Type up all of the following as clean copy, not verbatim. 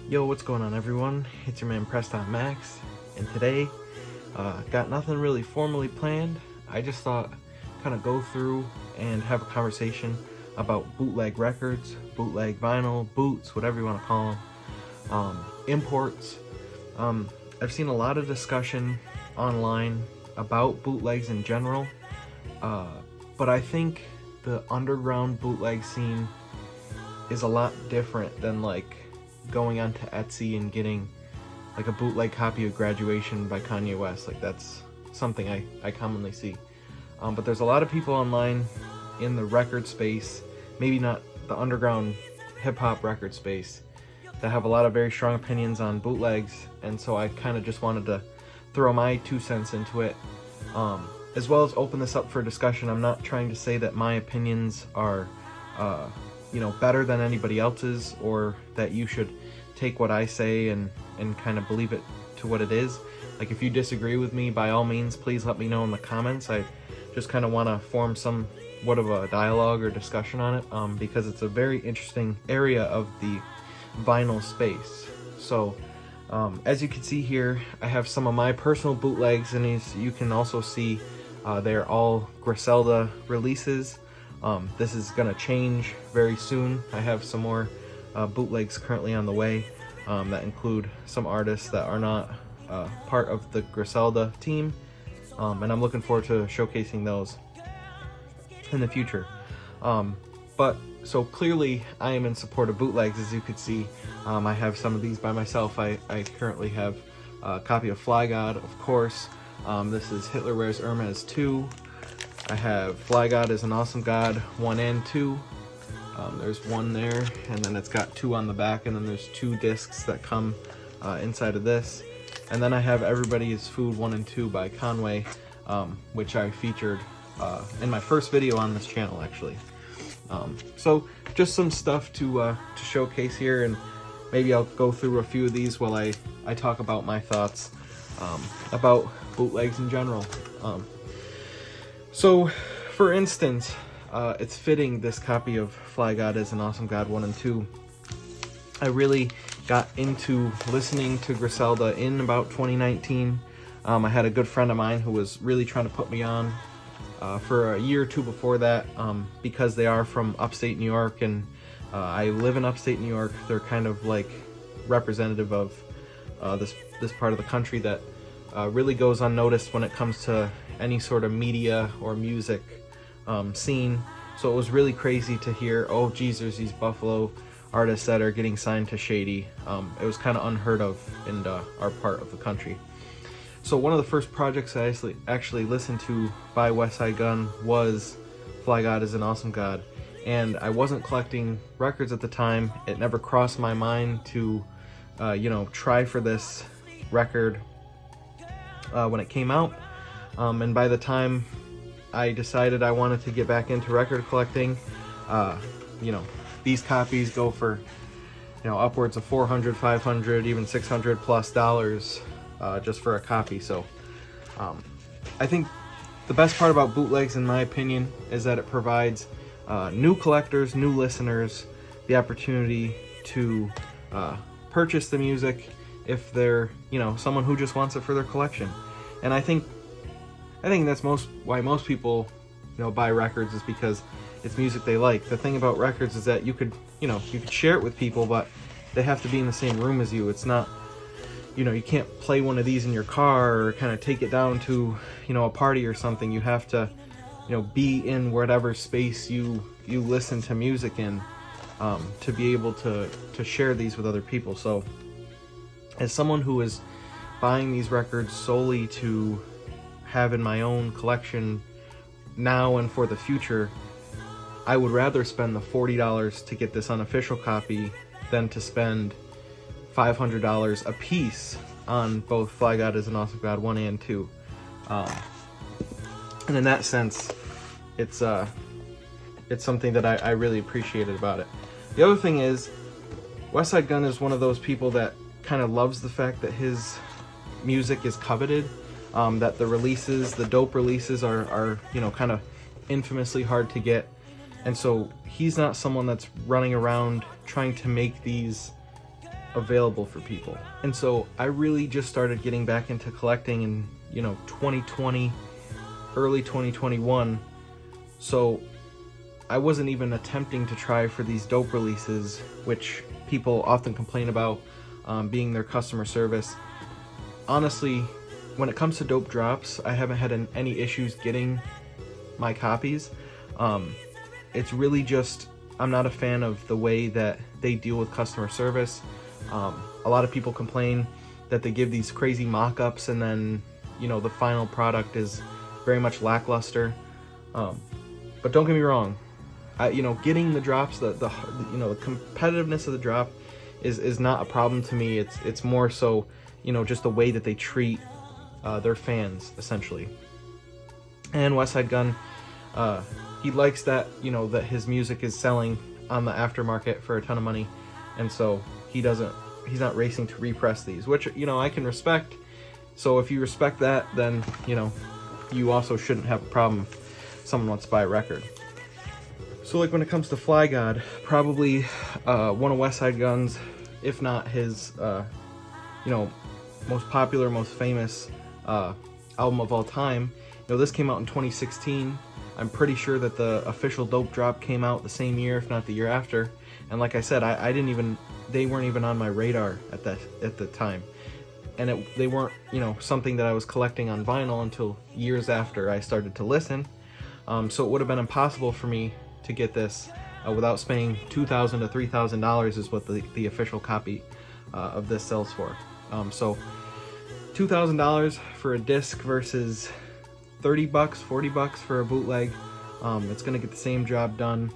Yo, what's going on, everyone? It's your man Preston Max, and today, got nothing really formally planned. I just thought kind of go through and have a conversation about bootleg records, bootleg vinyl, boots, whatever you want to call them, imports. I've seen a lot of discussion online about bootlegs in general, but I think the underground bootleg scene is a lot different than like going onto Etsy and getting like a bootleg copy of Graduation by Kanye West. Like, that's something I commonly see. But there's a lot of people online in the record space, maybe not the underground hip-hop record space, that have a lot of very strong opinions on bootlegs, and so I kind of just wanted to throw my 2 cents into it, as well as open this up for discussion. I'm not trying to say that my opinions are better than anybody else's, or that you should take what I say and kind of believe it to what it is. Like, if you disagree with me, by all means, please let me know in the comments. I just kind of want to form somewhat of a dialogue or discussion on it, because it's a very interesting area of the vinyl space. So, as you can see here, I have some of my personal bootlegs, and as you can also see, they're all Griselda releases. This is gonna change very soon. I have some more bootlegs currently on the way that include some artists that are not part of the Griselda team, and I'm looking forward to showcasing those in the future. But so clearly I am in support of bootlegs, as you could see. I have some of these by myself. I currently have a copy of Fly God, of course. This is Hitler Wears Hermes 2. I have Fly God is an Awesome God 1 and 2. There's one there, and then it's got 2 on the back, and then there's 2 discs that come inside of this. And then I have Everybody is Food 1 and 2 by Conway, which I featured in my first video on this channel, actually. So just some stuff to showcase here, and maybe I'll go through a few of these while I talk about my thoughts about bootlegs in general. So, for instance, it's fitting, this copy of Fly God is an Awesome God 1 and 2. I really got into listening to Griselda in about 2019. I had a good friend of mine who was really trying to put me on for a year or two before that, because they are from upstate New York, and I live in upstate New York. They're kind of like representative of this part of the country that really goes unnoticed when it comes to any sort of media or music scene. So it was really crazy to hear, oh geez, there's these Buffalo artists that are getting signed to Shady. It was kind of unheard of in our part of the country. So one of the first projects I actually listened to by Westside Gunn was Fly God is an Awesome God, and I wasn't collecting records at the time. It never crossed my mind to try for this record when it came out. And by the time I decided I wanted to get back into record collecting, these copies go for, upwards of $400, $500, even $600 plus just for a copy. So I think the best part about bootlegs, in my opinion, is that it provides new collectors, new listeners, the opportunity to purchase the music if they're, someone who just wants it for their collection. And I think that's why most people, buy records, is because it's music they like. The thing about records is that you could share it with people, but they have to be in the same room as you. It's not, you can't play one of these in your car or kind of take it down to, a party or something. You have to, be in whatever space you listen to music in, to be able to share these with other people. So, as someone who is buying these records solely to have in my own collection now and for the future, I would rather spend the $40 to get this unofficial copy than to spend $500 a piece on both Fly God is an Awesome God 1 and 2. And in that sense, it's something that I really appreciated about it. The other thing is, Westside Gunn is one of those people that kind of loves the fact that his music is coveted, that the dope releases are kind of infamously hard to get. And so he's not someone that's running around trying to make these available for people. And so I really just started getting back into collecting in 2020, early 2021. So I wasn't even attempting to try for these dope releases, which people often complain about being their customer service. Honestly, when it comes to dope drops, I haven't had any issues getting my copies. It's really just, I'm not a fan of the way that they deal with customer service. A lot of people complain that they give these crazy mock-ups and then, the final product is very much lackluster. But don't get me wrong, getting the drops, the competitiveness of the drop is not a problem to me. It's more so, just the way that they treat their fans, essentially. And Westside Gunn, he likes that, that his music is selling on the aftermarket for a ton of money, and so he's not racing to repress these, which, I can respect. So if you respect that, then, you also shouldn't have a problem if someone wants to buy a record. So like when it comes to Fly God, probably one of Westside Gunn's, if not his, most popular, most famous album of all time. This came out in 2016. I'm pretty sure that the official Dope Drop came out the same year, if not the year after. And like I said, they weren't even on my radar at the time. And they weren't, something that I was collecting on vinyl until years after I started to listen. So it would have been impossible for me to get this without spending $2,000 to $3,000 is what the official copy of this sells for. So $2,000 for a disc versus $30, $40 for a bootleg. It's gonna get the same job done.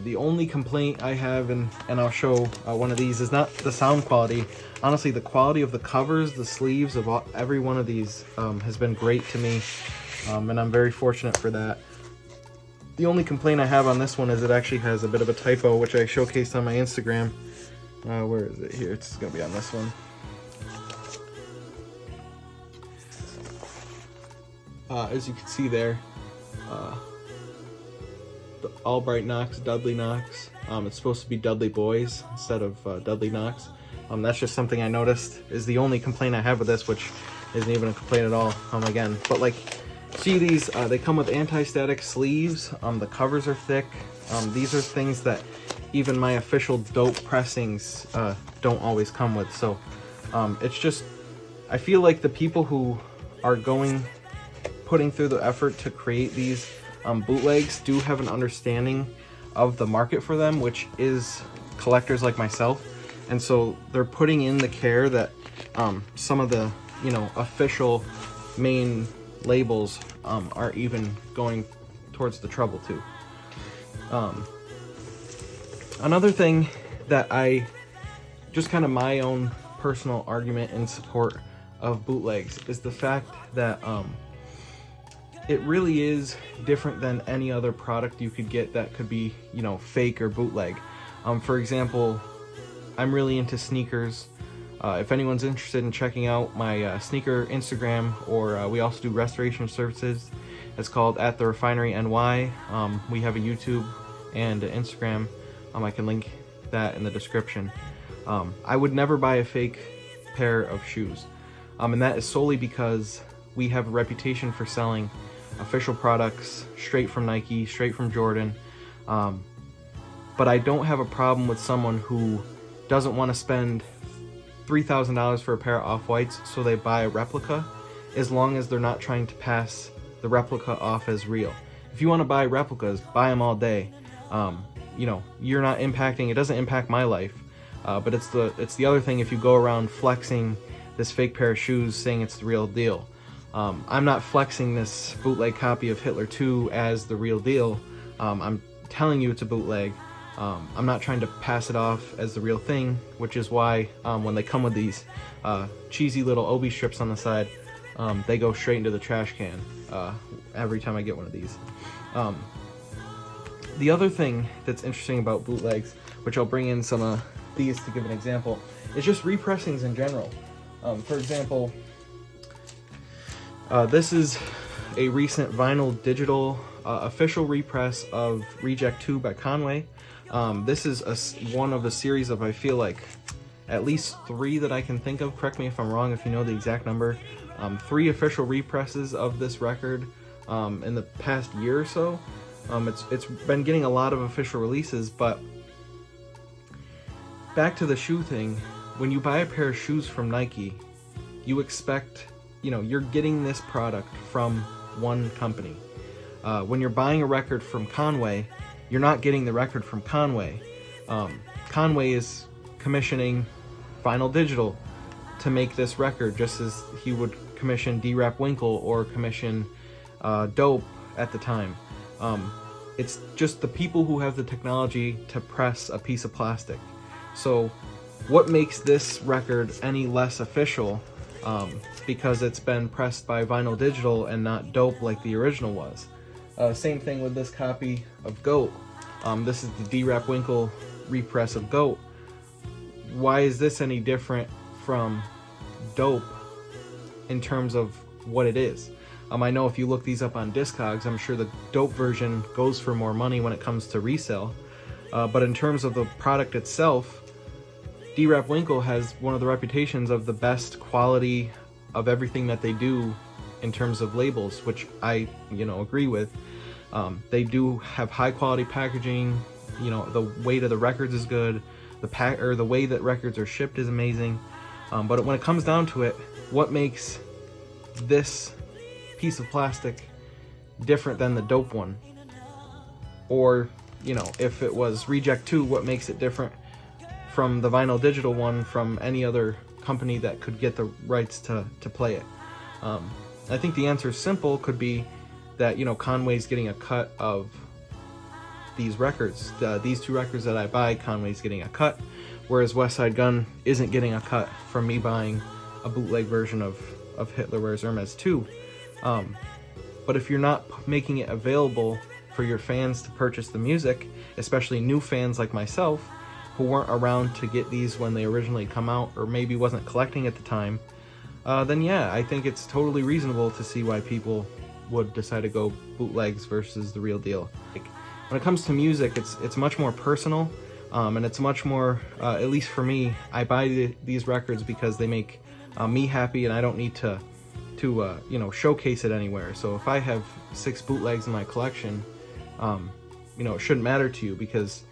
The only complaint I have, and I'll show one of these, is not the sound quality. Honestly, the quality of the covers, the sleeves of every one of these has been great to me, and I'm very fortunate for that. The only complaint I have on this one is it actually has a bit of a typo, which I showcased on my Instagram. Where is it? Here, it's gonna be on this one. As you can see there, Albright Knox, Dudley Knox. It's supposed to be Dudley Boys instead of Dudley Knox. That's just something I noticed is the only complaint I have with this, which isn't even a complaint at all. Again, but like, see these? They come with anti-static sleeves. The covers are thick. These are things that even my official dope pressings don't always come with. So it's just, I feel like the people who are putting through the effort to create these bootlegs do have an understanding of the market for them, which is collectors like myself. And so they're putting in the care that some of the official main labels are even going towards the trouble too. Another thing that I just kind of my own personal argument in support of bootlegs is the fact that it really is different than any other product you could get that could be, fake or bootleg. For example, I'm really into sneakers. If anyone's interested in checking out my sneaker Instagram, or we also do restoration services, it's called At The Refinery NY. We have a YouTube and an Instagram. I can link that in the description. I would never buy a fake pair of shoes. And that is solely because we have a reputation for selling official products straight from Nike, straight from Jordan. But I don't have a problem with someone who doesn't want to spend $3,000 for a pair of Off-Whites, so they buy a replica, as long as they're not trying to pass the replica off as real. If you want to buy replicas, buy them all day. You're not impacting, it doesn't impact my life. But it's the other thing if you go around flexing this fake pair of shoes saying it's the real deal. I'm not flexing this bootleg copy of Hitler 2 as the real deal. I'm telling you it's a bootleg. I'm not trying to pass it off as the real thing, which is why when they come with these cheesy little Obi strips on the side, they go straight into the trash can every time I get one of these. The other thing that's interesting about bootlegs, which I'll bring in some of these to give an example, is just repressings in general. For example, this is a recent vinyl digital official repress of Reject 2 by Conway. This is one of a series of, I feel like, at least 3 that I can think of. Correct me if I'm wrong if you know the exact number. 3 official represses of this record in the past year or so. It's been getting a lot of official releases, but back to the shoe thing, when you buy a pair of shoes from Nike, you expect, you're getting this product from one company. When you're buying a record from Conway, you're not getting the record from Conway. Conway is commissioning Vinyl Digital to make this record, just as he would commission D-Rap-Winkle or commission Dope at the time. It's just the people who have the technology to press a piece of plastic. So what makes this record any less official because it's been pressed by Vinyl Digital and not Dope like the original was? Same thing with this copy of GOAT. This is the D-Rap-Winkle repress of GOAT. Why is this any different from Dope in terms of what it is? I know if you look these up on Discogs, I'm sure the Dope version goes for more money when it comes to resale. But in terms of the product itself, D-Rap-Winkle has one of the reputations of the best quality of everything that they do in terms of labels, which I, agree with. They do have high quality packaging. The weight of the records is good. The way that records are shipped is amazing. But when it comes down to it, what makes this piece of plastic different than the Dope one? Or, if it was Reject 2, what makes it different from the Vinyl Digital one from any other company that could get the rights to play it? I think the answer is simple. Could be that, Conway's getting a cut of these records. These 2 records that I buy, Conway's getting a cut, whereas Westside Gunn isn't getting a cut from me buying a bootleg version of Hitler Wears Hermes 2. But if you're not making it available for your fans to purchase the music, especially new fans like myself, who weren't around to get these when they originally come out, or maybe wasn't collecting at the time, then yeah, I think it's totally reasonable to see why people would decide to go bootlegs versus the real deal. When it comes to music, it's much more personal, and it's much more, at least for me, I buy these records because they make me happy, and I don't need to showcase it anywhere. So if I have 6 bootlegs in my collection, it shouldn't matter to you because,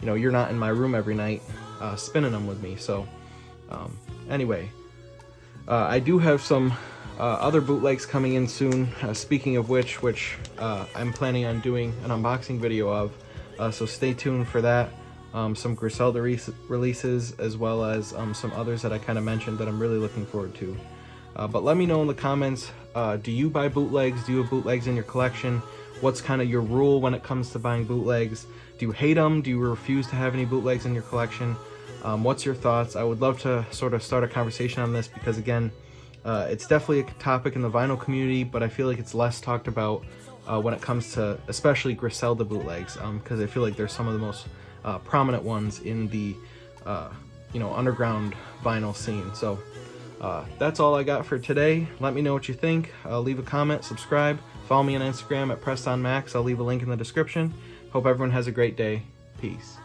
you're not in my room every night spinning them with me. So anyway, I do have some other bootlegs coming in soon, speaking of which I'm planning on doing an unboxing video of, so stay tuned for that. Some Griselda releases, as well as some others that I kind of mentioned that I'm really looking forward to. But let me know in the comments, do you buy bootlegs? Do you have bootlegs in your collection? What's kind of your rule when it comes to buying bootlegs? Do you hate them? Do you refuse to have any bootlegs in your collection? What's your thoughts? I would love to sort of start a conversation on this because, again, it's definitely a topic in the vinyl community, but I feel like it's less talked about when it comes to especially Griselda bootlegs, because I feel like they're some of the most prominent ones in the underground vinyl scene. So that's all I got for today. Let me know what you think. Leave a comment, subscribe, follow me on Instagram at PressedOnMax. I'll leave a link in the description. Hope everyone has a great day. Peace.